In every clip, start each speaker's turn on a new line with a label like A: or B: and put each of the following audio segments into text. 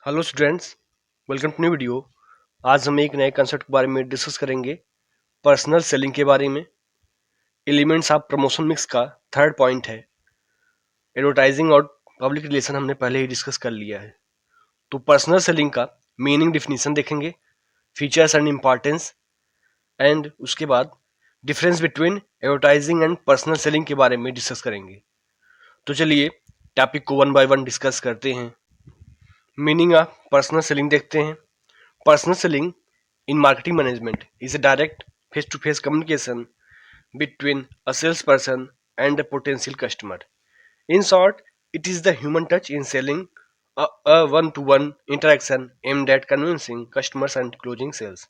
A: Hello students, welcome to new video. आज हम एक नए कंसेप्ट के बारे में डिस्कस करेंगे, पर्सनल सेलिंग के बारे में। एलिमेंट्स ऑफ प्रमोशन मिक्स का थर्ड पॉइंट है। एडवर्टाइजिंग और पब्लिक रिलेशन हमने पहले ही डिस्कस कर लिया है। तो पर्सनल सेलिंग का मीनिंग डिफिनीशन देखेंगे, फीचर्स एंड इम्पॉर्टेंस, एंड उसके बाद difference between advertising and personal selling के बारे में डिस्कस करेंगे। तो चलिए टॉपिक को वन बाय वन डिस्कस करते हैं। मीनिंग ऑफ पर्सनल सेलिंग देखते हैं। Personal selling in marketing management is a direct face-to-face communication between a salesperson and a potential customer. In short, it is the human touch in selling, a one-to-one interaction aimed at convincing customers and closing sales.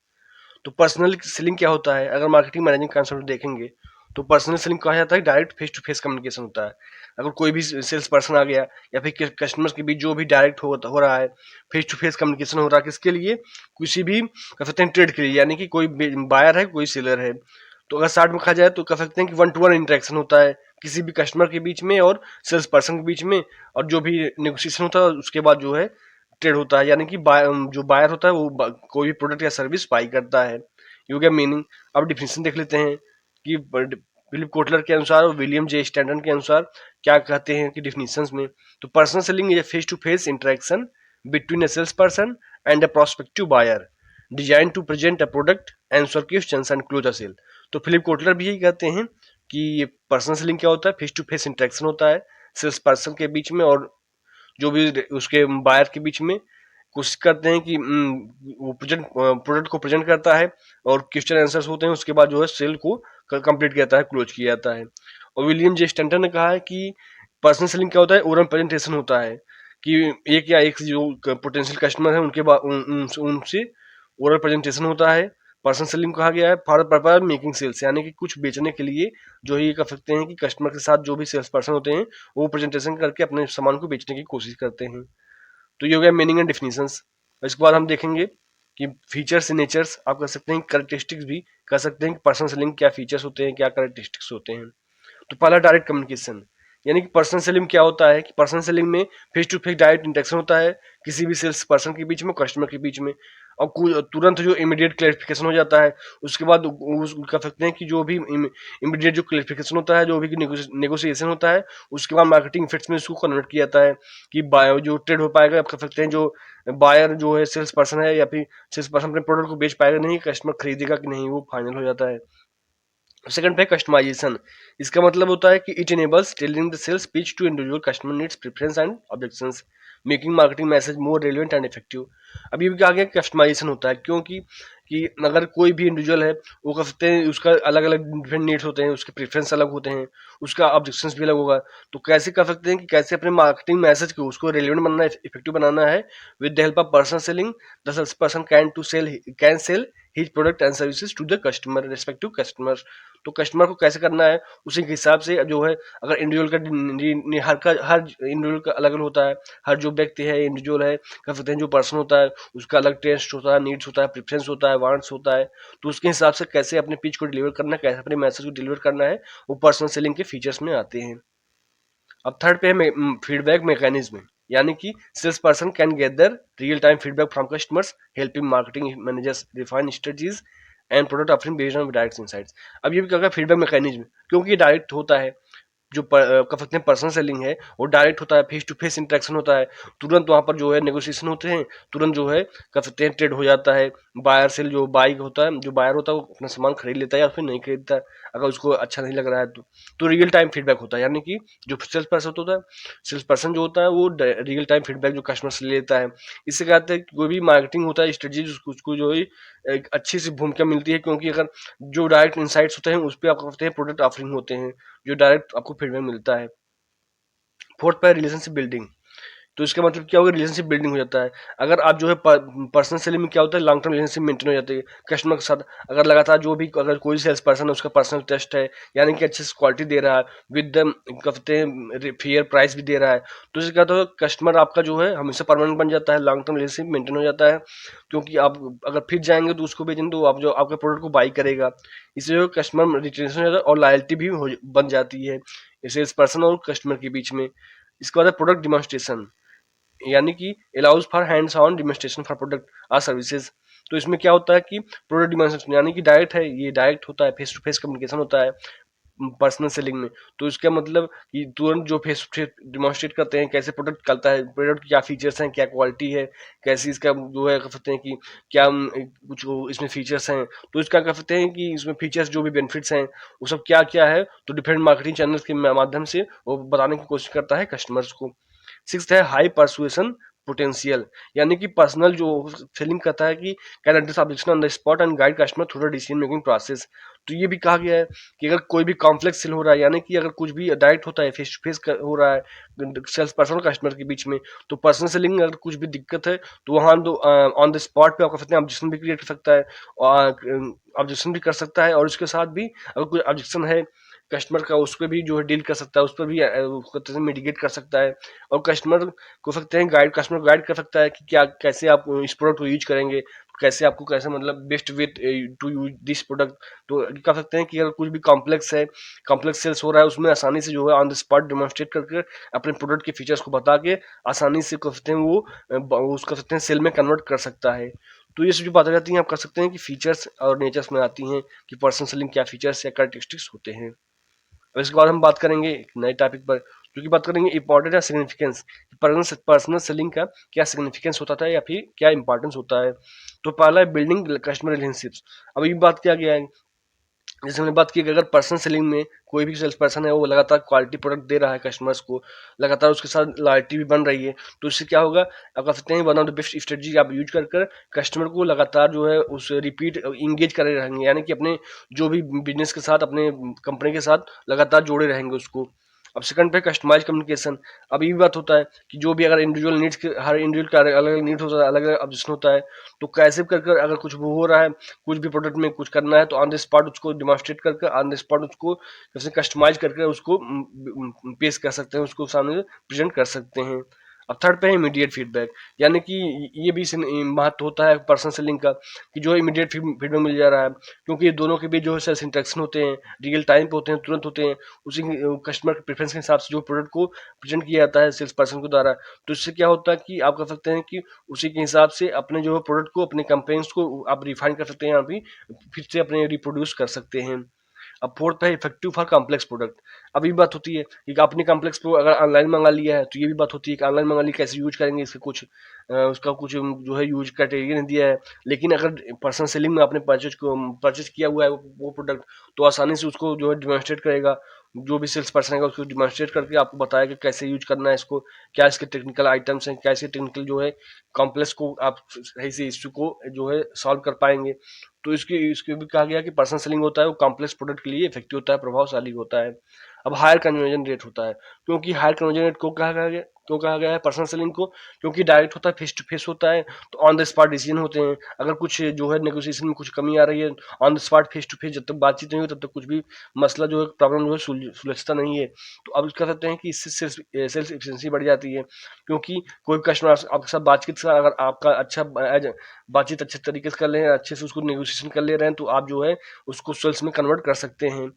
A: तो personal selling क्या होता है? अगर marketing managing concept देखेंगे तो personal selling कहा जाता है direct face to face communication होता है। अगर कोई भी सेल्स पर्सन आ गया या फिर कस्टमर्स के बीच जो भी डायरेक्ट हो रहा है, फेस टू फेस कम्युनिकेशन हो रहा है, किसके लिए? किसी भी कह सकते हैं ट्रेड के लिए, यानी कि कोई बायर है कोई सेलर है। तो अगर शॉर्ट में कहा जाए तो कह सकते हैं कि वन टू वन इंटरेक्शन होता है किसी भी कस्टमर के बीच में और सेल्स पर्सन के बीच में, और जो भी नेगोशिएशन होता है उसके बाद जो है ट्रेड होता है, यानी कि जो बायर होता है वो कोई भी प्रोडक्ट या सर्विस बाई करता है। ये हो गया मीनिंग। अब डिफिनेशन देख लेते हैं कि फिलिप कोटलर के अनुसार और विलियम जे स्टैंडर्ड के अनुसार क्या कहते हैं कि डिफिनेशंस में। तो personal selling is face to face interaction between a sales person and a prospective buyer design to present a product, answer questions and close a sale. तो फिलिप कोटलर भी यही कहते हैं कि ये पर्सनल सेलिंग क्या होता है, फेस टू फेस इंटरेक्शन होता है सेल्स पर्सन के बीच में और जो भी उसके बायर के बीच में। कोशिश करते हैं कि वो प्रोडक्ट को प्रेजेंट करता है और क्वेश्चन आंसर्स होते हैं, उसके बाद जो है सेल को कंप्लीट किया जाता है, क्लोज किया जाता है। और विलियम जे स्टैंटन ने कहा है कि पर्सनल सेलिंग क्या होता है, ओरल प्रेजेंटेशन होता है कि एक या एक जो पोटेंशियल कस्टमर है उनके बाद उनसे ओरल प्रेजेंटेशन होता है। पर्सनल सेलिंग कहा गया है फॉर पर्पज मेकिंग सेल्स, यानी कि कुछ बेचने के लिए जो ये कह सकते हैं कि कस्टमर के साथ जो भी सेल्स पर्सन होते हैं वो प्रेजेंटेशन करके अपने सामान को बेचने की कोशिश करते हैं। तो ये हो गया मीनिंग एंड डिफिनीशंस। इसके बाद हम देखेंगे कि फीचर्स नेचर्स, आप कह सकते हैं कैरेक्टरिस्टिक्स भी कह सकते हैं कि पर्सनल सेलिंग क्या फीचर्स होते हैं, क्या कैरेक्टरिस्टिक्स होते हैं। तो पहला डायरेक्ट कम्युनिकेशन, यानी कि पर्सनल सेलिंग क्या होता है कि पर्सनल सेलिंग में face to face direct interaction होता है किसी भी सेल्स पर्सन के बीच में, कस्टमर के बीच में, और तुरंत जो इमीडिएट क्लैरिफिकेशन हो जाता है। उसके बाद कह सकते हैं कि जो भी इमीडिएट जो क्लैरिफिकेशन होता है, जो भी नेगोशिएशन होता है, उसके बाद मार्केटिंग इफेक्ट्स में इसको कन्वर्ट किया जाता है कि जो ट्रेड हो पाएगा। आप कह सकते हैं जो बायर जो है सेल्स पर्सन है या फिर सेल्स पर्सन अपने प्रोडक्ट को बेच पाएगा नहीं, कस्टमर खरीदेगा कि नहीं, वो फाइनल हो जाता है। सेकंड पे कस्टमाइजेशन, इसका मतलब होता है कि it enables tailoring the sales pitch to individual customer needs, preference and objections, making marketing message more relevant and effective. अब ये भी आगे कस्टमाइजेशन होता है, क्योंकि कि अगर कोई भी इंडिविजुअल है वो कह सकते हैं उसका अलग अलग डिफरेंट नीड्स होते हैं, उसके प्रेफरेंस अलग होते हैं, उसका ऑब्जेक्शंस भी अलग होगा। तो कैसे कर सकते हैं कि कैसे अपने मार्केटिंग मैसेज को उसको रेलेवेंट बनाना है, इफेक्टिव बनाना है। With the help of personal selling the sales person can sell his product and services to the customer respective customer. तो कस्टमर को कैसे करना है उसी के हिसाब से जो है, अगर इंडिविजुअल हर इंडिविजुअल का अलग अलग होता है। हर जो व्यक्ति है इंडिविजुअल है, कह सकते हैं जो पर्सन होता है उसका अलग टेस्ट होता है, नीड्स होता है, प्रेफरेंस होता है, वांट्स होता है। तो उसके हिसाब से कैसे अपने पिच को डिलीवर करना है, कैसे अपने मैसेज को डिलीवर करना है, वो पर्सनल सेलिंग के फीचर्स में आते हैं। अब थर्ड पे है फीडबैक मैकेनिज्म, यानी कि sales person can gather real time feedback from customers, helping marketing managers refine strategies and product offering based on direct insights. अब ये भी क्या फीडबैक मैकेनिज्म, क्योंकि ये डायरेक्ट होता है, जो कह सकते हैं पर्सनल सेलिंग है वो डायरेक्ट होता है, फेस टू फेस इंटरेक्शन होता है, तुरंत वहां पर जो है नेगोशिएशन होते हैं, तुरंत जो है कह सकते हैं ट्रेड हो जाता है। बायर सेल जो बाई होता है, जो बायर होता है वो अपना सामान खरीद लेता है या फिर नहीं खरीदता है अगर उसको अच्छा नहीं लग रहा है तो रियल टाइम फीडबैक होता है, यानी कि जो सेल्स पर्सन होता है, सेल्स पर्सन जो होता है वो रियल टाइम फीडबैक जो कस्टमर से लेता है। इससे क्या होता है कि कोई भी मार्केटिंग होता है स्ट्रेटजी उसको जो है एक अच्छी सी भूमिका मिलती है, क्योंकि अगर जो डायरेक्ट इंसाइट्स होते हैं उस पर आप कहते हैं प्रोडक्ट ऑफरिंग होते हैं, जो डायरेक्ट आपको फीडबैक मिलता है। फोर्थ पे रिलेशनशिप बिल्डिंग, तो इसका मतलब क्या होगा, रिलेशनशिप बिल्डिंग हो जाता है। अगर आप जो है पर्सनल सेलिंग में क्या होता है, लॉन्ग टर्म रिलेशनशिप मेंटेन हो जाती है कस्टमर के साथ। अगर लगातार जो भी अगर कोई सेल्स पर्सन है उसका पर्सनल टेस्ट है, यानी कि अच्छे से क्वालिटी दे रहा है, विद द कहते हैं फेयर प्राइस भी दे रहा है, तो इससे क्या होता है कस्टमर आपका जो है हमेशा परमानेंट बन जाता है, लॉन्ग टर्म रिलेशनशिप मेंटेन हो जाता है। क्योंकि आप अगर फिर जाएंगे तो उसको बेचेंगे तो आप जो आपके प्रोडक्ट को बाई करेगा, इससे जो कस्टमर रिटेंशन हो जाता है और लॉयल्टी भी बन जाती है सेल्स पर्सन और कस्टमर के बीच में। इसके बाद प्रोडक्ट डिमॉन्स्ट्रेशन, यानी कि allows for hands on demonstration for product और सर्विसेज। तो इसमें क्या होता है कि प्रोडक्ट डेमोन्स्ट्रेशन यानी कि डायरेक्ट है, ये डायरेक्ट होता है, फेस टू फेस कम्युनिकेशन होता है पर्सनल सेलिंग में। तो इसका मतलब कि तुरंत जो फेस टू फेस डिमॉन्स्ट्रेट करते हैं कैसे प्रोडक्ट करता है, प्रोडक्ट क्या फीचर्स हैं, क्या क्वालिटी है, कैसी इसका जो है कह सकते हैं कि क्या कुछ इसमें फीचर्स हैं। तो इसका कह सकते हैं कि इसमें फीचर्स जो भी बेनिफिट्स हैं वो सब क्या क्या है, तो डिफरेंट मार्केटिंग चैनल्स के माध्यम से वो बताने की कोशिश करता है कस्टमर्स को। सिक्स्थ है हाई परसुएशन पोटेंशियल, यानी कि पर्सनल जो सेलिंग करता है कि can address objection on the spot and guide customer through the decision making process. तो ये भी कहा गया है कि अगर कोई भी कॉम्प्लेक्स सेल हो रहा है, यानी कि अगर कुछ भी डायरेक्ट होता है, फेस टू फेस हो रहा है सेल्स पर्सन और कस्टमर के बीच में, तो पर्सनल सेलिंग में अगर कुछ भी दिक्कत है तो वहाँ ऑन द स्पॉट पे आप कर सकते हैं, ऑब्जेक्शन भी क्रिएट कर सकता है, और ऑब्जेक्शन भी कर सकता है, और उसके साथ भी अगर कोई ऑब्जेक्शन है कस्टमर का, उस पर भी जो है डील कर सकता है, उस पर भी मिटिगेट कर सकता है। और कस्टमर को सकते हैं गाइड, कस्टमर को गाइड कर सकता है कि क्या कैसे आप इस प्रोडक्ट को यूज करेंगे, कैसे आपको कैसे मतलब best way to use this product. तो कह सकते हैं कि अगर कुछ भी कॉम्प्लेक्स है, कॉम्प्लेक्स सेल्स हो रहा है, उसमें आसानी से जो है ऑन द स्पॉट डेमोन्स्ट्रेट करके अपने प्रोडक्ट के फीचर्स को बता के आसानी से कह सकते हैं वो उसको कह सकते हैं सेल में कन्वर्ट कर सकता है। तो ये सब जो बातें रहती हैं आप कर सकते हैं कि फीचर्स और नेचर्स में आती हैं कि पर्सनल सेलिंग क्या फीचर्स या कैरेक्टरिस्टिक्स होते हैं। अब इसके बाद हम बात करेंगे एक नए टॉपिक पर, जो कि बात करेंगे इंपॉर्टेंट या सिग्निफिकेंस, पर्सनल सेलिंग का क्या सिग्निफिकेंस होता था या फिर क्या इंपॉर्टेंस होता है। तो पहला है बिल्डिंग कस्टमर रिलेशनशिप्स। अब ये बात किया गया है, जैसे हमने बात की कि अगर पर्सनल सेलिंग में कोई भी सेल्स पर्सन है वो लगातार क्वालिटी प्रोडक्ट दे रहा है कस्टमर्स को, लगातार उसके साथ लॉयल्टी भी बन रही है, तो इससे क्या होगा, आप कह सकते हैं one of the best strategy आप यूज कर कस्टमर को लगातार जो है उस रिपीट इंगेज करे रहेंगे, यानी कि अपने जो भी बिजनेस के साथ, अपने कंपनी के साथ लगातार जोड़े रहेंगे उसको। अब सेकंड पे कस्टमाइज कम्युनिकेशन। अब ये भी बात होता है कि जो भी अगर इंडिविजुअल नीड्स के, हर इंडिविजुअल का अलग अलग नीड होता है, अलग अलग ऑब्जेक्शन होता है, तो कैसे कर कर अगर कुछ वो हो रहा है, कुछ भी प्रोडक्ट में कुछ करना है, तो ऑन द स्पॉट उसको डिमॉन्स्ट्रेट करके ऑन द स्पॉट उसको जैसे कस्टमाइज करके उसको पेश कर सकते हैं, उसको सामने प्रेजेंट कर सकते हैं। अब थर्ड पे है इमीडिएट फीडबैक, यानी कि ये भी महत्व होता है पर्सनल सेलिंग का कि जो इमीडिएट फीडबैक मिल जा रहा है, क्योंकि ये दोनों के बीच जो है सेल्स इंटरेक्शन होते हैं, रियल टाइम पे होते हैं, तुरंत होते हैं, उसी कस्टमर के प्रेफरेंस के हिसाब से जो प्रोडक्ट को प्रेजेंट किया जाता है सेल्स पर्सन के द्वारा। तो इससे क्या होता है कि आप कर सकते हैं कि उसी के हिसाब से अपने जो है प्रोडक्ट को, अपने कैंपेन्स को आप रिफाइन कर सकते हैं, यहाँ भी फिर से अपने रिप्रोड्यूस कर सकते हैं। अब फोर्थ है इफेक्टिव फॉर कॉम्प्लेक्स प्रोडक्ट। अब ये बात होती है कि आपने कॉम्प्लेक्स प्रो अगर ऑनलाइन मंगा लिया है, तो ये भी बात होती है कि ऑनलाइन मंगा लिया कैसे यूज करेंगे, इसके कुछ उसका कुछ जो है यूज क्राइटेरिया नहीं दिया है। लेकिन अगर पर्सनल सेलिंग में आपने परचेज किया हुआ है वो प्रोडक्ट, तो आसानी से उसको जो है डिमॉन्स्ट्रेट करेगा, जो भी सेल्स पर्सन है उसको डिमॉन्स्ट्रेट करके आपको बताएगा कैसे यूज करना है इसको, क्या इसके टेक्निकल आइटम्स हैं, क्या इसके टेक्निकल जो है कॉम्प्लेक्स को आप सही से इश्यू को जो है सॉल्व कर पाएंगे। तो इसके इसके भी कहा गया कि पर्सनल सेलिंग होता है वो कॉम्प्लेक्स प्रोडक्ट के लिए इफेक्टिव होता है, प्रभावशाली होता है। अब हायर कन्वर्जन रेट होता है, क्योंकि हायर कन्वर्जन रेट को कहा गया है पर्सनल सेलिंग को, क्योंकि डायरेक्ट होता है, फेस टू फेस होता है, तो ऑन द स्पॉट डिसीजन होते हैं। अगर कुछ जो है नेगोशिएशन में कुछ कमी आ रही है, on the spot face to face जब तक बातचीत नहीं हो तब तक कुछ भी मसला जो है, प्रॉब्लम जो है सुलझता नहीं है। तो अब कह सकते हैं कि इससे सेल्स एफिशिएंसी बढ़ जाती है, क्योंकि कोई कस्टमर आपके साथ बातचीत का अगर आपका अच्छा बातचीत अच्छे तरीके से कर ले रहे हैं, अच्छे से उसको नेगोशिएशन कर ले रहे हैं, तो आप जो है उसको सेल्स में कन्वर्ट कर सकते हैं।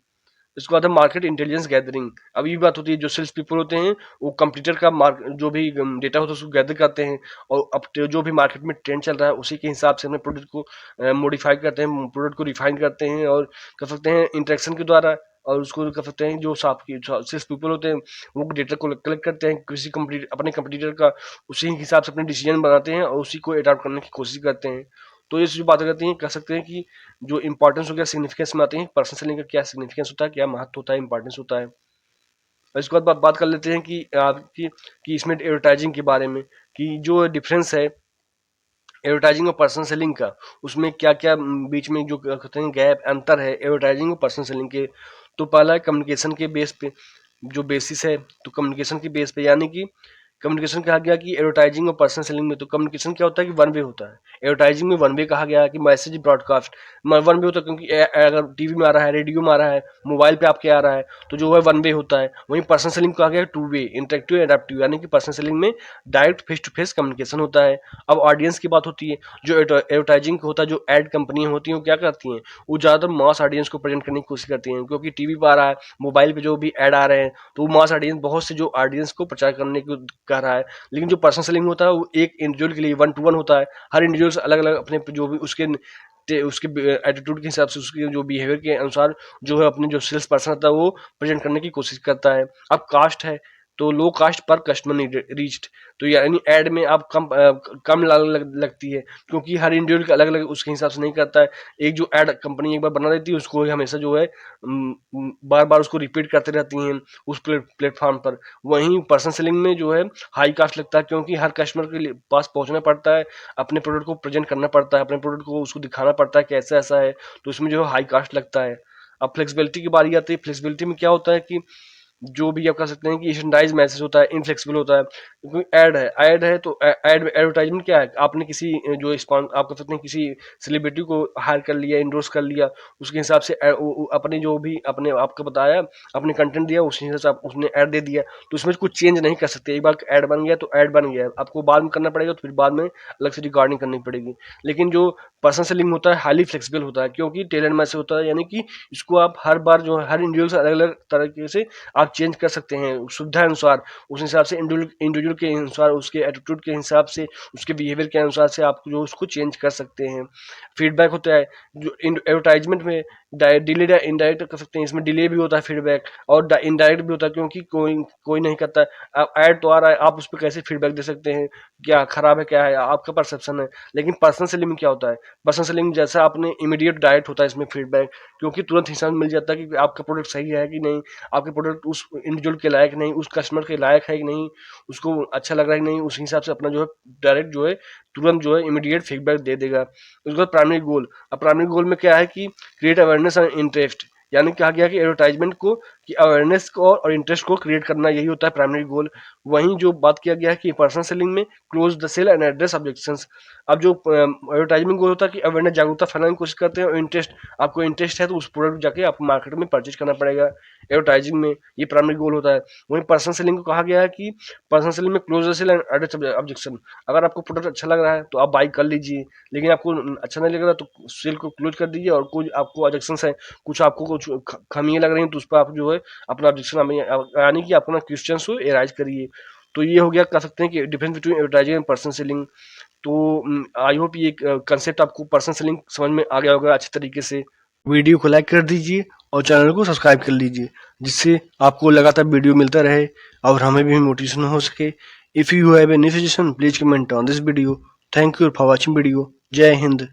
A: इसके बाद है मार्केट इंटेलिजेंस गैदरिंग। अब ये बात होती है जो सेल्स पीपल होते हैं वो कंप्यूटर का जो भी डेटा होता है उसको गैदर करते हैं, और अब जो भी मार्केट में ट्रेंड चल रहा है उसी के हिसाब से अपने प्रोडक्ट को मॉडिफाई करते हैं, प्रोडक्ट को रिफाइन करते हैं, और कर सकते हैं इंटरेक्शन के द्वारा। और उसको कर सकते हैं जो सेल्स पीपल होते हैं वो डेटा को कलेक्ट करते हैं किसी अपने कंपटीटर का, उसी हिसाब से अपने डिसीजन बनाते हैं और उसी को अडॉप्ट करने की कोशिश करते हैं। तो ये जो बातें करती हैं कह सकते हैं कि जो इंपॉर्टेंस हो गया सिग्निफिकेंस में आते हैं, पर्सनल सेलिंग का क्या सिग्निफिकेंस होता है, क्या महत्व होता है, इंपॉर्टेंस होता है। और इसके बाद बात कर लेते हैं कि आपकी कि इसमें एडवर्टाइजिंग के बारे में, कि जो डिफरेंस है एडवर्टाइजिंग और पर्सनल सेलिंग का, उसमें क्या क्या बीच में जो कहते हैं गैप अंतर है एडवर्टाइजिंग और पर्सनल सेलिंग के। तो पहला है कम्युनिकेशन के बेस पे, जो बेसिस है, तो कम्युनिकेशन के बेस पे, यानी कि कम्युनिकेशन कहा गया कि एडवर्टाइजिंग और पर्सनल सेलिंग में, तो कम्युनिकेशन क्या होता है कि वन वे होता है। एडवर्टाइजिंग में वन वे कहा गया है कि मैसेज ब्रॉडकास्ट वन वे होता है, क्योंकि अगर टीवी में आ रहा है, रेडियो में आ रहा है, मोबाइल पे आपके आ रहा है, तो जो है वन वे होता है। वहीं पर्सनल सेलिंग कहा गया है टू वे, इंटरेक्टिव एडेप्टिव, यानी कि पर्सनल सेलिंग में direct face to face communication होता है। अब ऑडियंस की बात होती है, जो एडवर्टाइजिंग होता है, जो एड कंपनियां होती हैं वो क्या करती हैं, वो ज़्यादातर मास ऑडियंस को प्रेजेंट करने की कोशिश करती हैं, क्योंकि टीवी पर आ रहा है, मोबाइल पे जो भी एड आ रहे हैं, तो वो मास ऑडियंस, बहुत से जो ऑडियंस को प्रचार कह रहा है। लेकिन जो पर्सनल सेलिंग होता है वो एक इंडिविजुअल के लिए 1 टू 1 होता है। हर इंडिविजुअल अलग-अलग अपने जो भी उसके एटीट्यूड के हिसाब से, उसके जो बिहेवियर के अनुसार जो है अपने जो सेल्स पर्सन होता है वो प्रेजेंट करने की कोशिश करता है। अब कास्ट है तो लो कास्ट पर कस्टमर नहीं रीच्ड, तो यानी ऐड में आप कम लगती है, क्योंकि हर इंडिविजुअल का अलग अलग उसके हिसाब से नहीं करता है। एक जो ऐड कंपनी एक बार बना देती है उसको हमेशा जो है बार बार उसको रिपीट करते रहती हैं उस प्लेटफॉर्म पर। वहीं पर्सनल सेलिंग में जो है हाई कास्ट लगता है, क्योंकि हर कस्टमर के पास पहुंचना पड़ता है, अपने प्रोडक्ट को प्रेजेंट करना पड़ता है, अपने प्रोडक्ट को उसको दिखाना पड़ता है कि ऐसा ऐसा है, तो इसमें जो है हाई कास्ट लगता है। अब फ्लेक्सिबिलिटी की बारी आती है। फ्लेक्सिबिलिटी में क्या होता है कि जो भी आप कह सकते हैं कि स्टैंडर्डाइज मैसेज होता है, इनफ्लेक्सिबल होता है, क्योंकि ऐड है तो ऐड एडवर्टाइजमेंट क्या है, आपने किसी जो आप कह सकते हैं किसी सेलिब्रिटी को हायर कर लिया, इंडोर्स कर लिया, उसके हिसाब से अपने जो भी अपने आपको बताया, अपने कंटेंट दिया, उस हिसाब से उसने ऐड दे दिया, तो उसमें कुछ चेंज नहीं कर सकते। एक बार ऐड बन गया तो ऐड बन गया, आपको बाद में करना पड़ेगा, तो फिर बाद में अलग से रिकॉर्डिंग करनी पड़ेगी। लेकिन जो पर्सनल सेलिंग होता है हाईली फ्लेक्सिबल होता है, क्योंकि टेलर मैसेज होता है, यानी कि इसको आप हर बार जो है हर इंडिविजुअल से अलग अलग तरीके से आप चेंज कर सकते हैं सुविधा अनुसार। उस हिसाब से इंडिविजुअल के अनुसार, उसके एटीट्यूड के हिसाब से, उसके बिहेवियर के अनुसार से आप जो उसको चेंज कर सकते हैं। फीडबैक होता है जो एडवर्टाइजमेंट में, डिलेड या इनडायरेक्ट कर सकते हैं, इसमें डिले भी होता है फीडबैक, और इनडायरेक्ट भी होता है, क्योंकि कोई कोई नहीं करता है। ऐड तो आ रहा है, आप उस पर कैसे फीडबैक दे सकते हैं, क्या खराब है, क्या है, आपका परसेप्शन है। लेकिन पर्सनल सेलिंग में क्या होता है, पर्सनल सेलिंग जैसा आपने इमीडिएट डायरेक्ट होता है इसमें फीडबैक, क्योंकि तुरंत हिसाब मिल जाता है कि आपका प्रोडक्ट सही है कि नहीं, आपके प्रोडक्ट उस इंडिविजुअल के लायक नहीं, उस कस्टमर के लायक है कि नहीं, उसको अच्छा लग रहा है कि नहीं, उस हिसाब से अपना जो है डायरेक्ट जो है तुरंत जो है इमीडिएट फीडबैक दे देगा। उसके बाद प्राइमरी गोल। अब प्राइमरी गोल में क्या है कि क्रिएट अवेयरनेस एंड इंटरेस्ट, यानी कहा गया कि एडवर्टाइजमेंट को कि अवेयरनेस को और इंटरेस्ट को क्रिएट करना, यही होता है प्राइमरी गोल। वहीं जो बात किया गया है कि पर्सनल सेलिंग में close the sale and address objections. अब जो एडवर्टाइजमेंट गोल होता है कि अवेयरनेस जागरूकता फैलाने की कोशिश करते हैं, और इंटरेस्ट, आपको इंटरेस्ट है तो उस प्रोडक्ट जाके आपको मार्केट में परचेज करना पड़ेगा एडवर्टाइजिंग में, ये प्राइमरी गोल होता है। वहीं पर्सनल सेलिंग को कहा गया है कि पर्सनल सेलिंग में close the sale and address objection. अगर आपको प्रोडक्ट अच्छा लग रहा है तो आप बाई कर लीजिए, लेकिन आपको अच्छा नहीं लग रहा तो सेल को क्लोज कर दीजिए, और कुछ आपको ऑब्जेक्शन है, कुछ आपको कुछ खामियां लग रही हैं, तो उस पर आप जो है अपना ऑब्जेक्शन, यानी कि अपना क्वेश्चन को एराइज करिए। तो ये हो गया, कह सकते हैं कि difference between advertising and personal selling. तो आई होप ये कंसेप्ट आपको पर्सनल सेलिंग समझ में आ गया होगा अच्छे तरीके से। वीडियो को लाइक कर दीजिए और चैनल को सब्सक्राइब कर लीजिए, जिससे आपको लगातार वीडियो मिलता रहे और हमें भी मोटिवेशन हो सके। If you have any suggestion please comment on this video. Thank you for watching video. जय हिंद।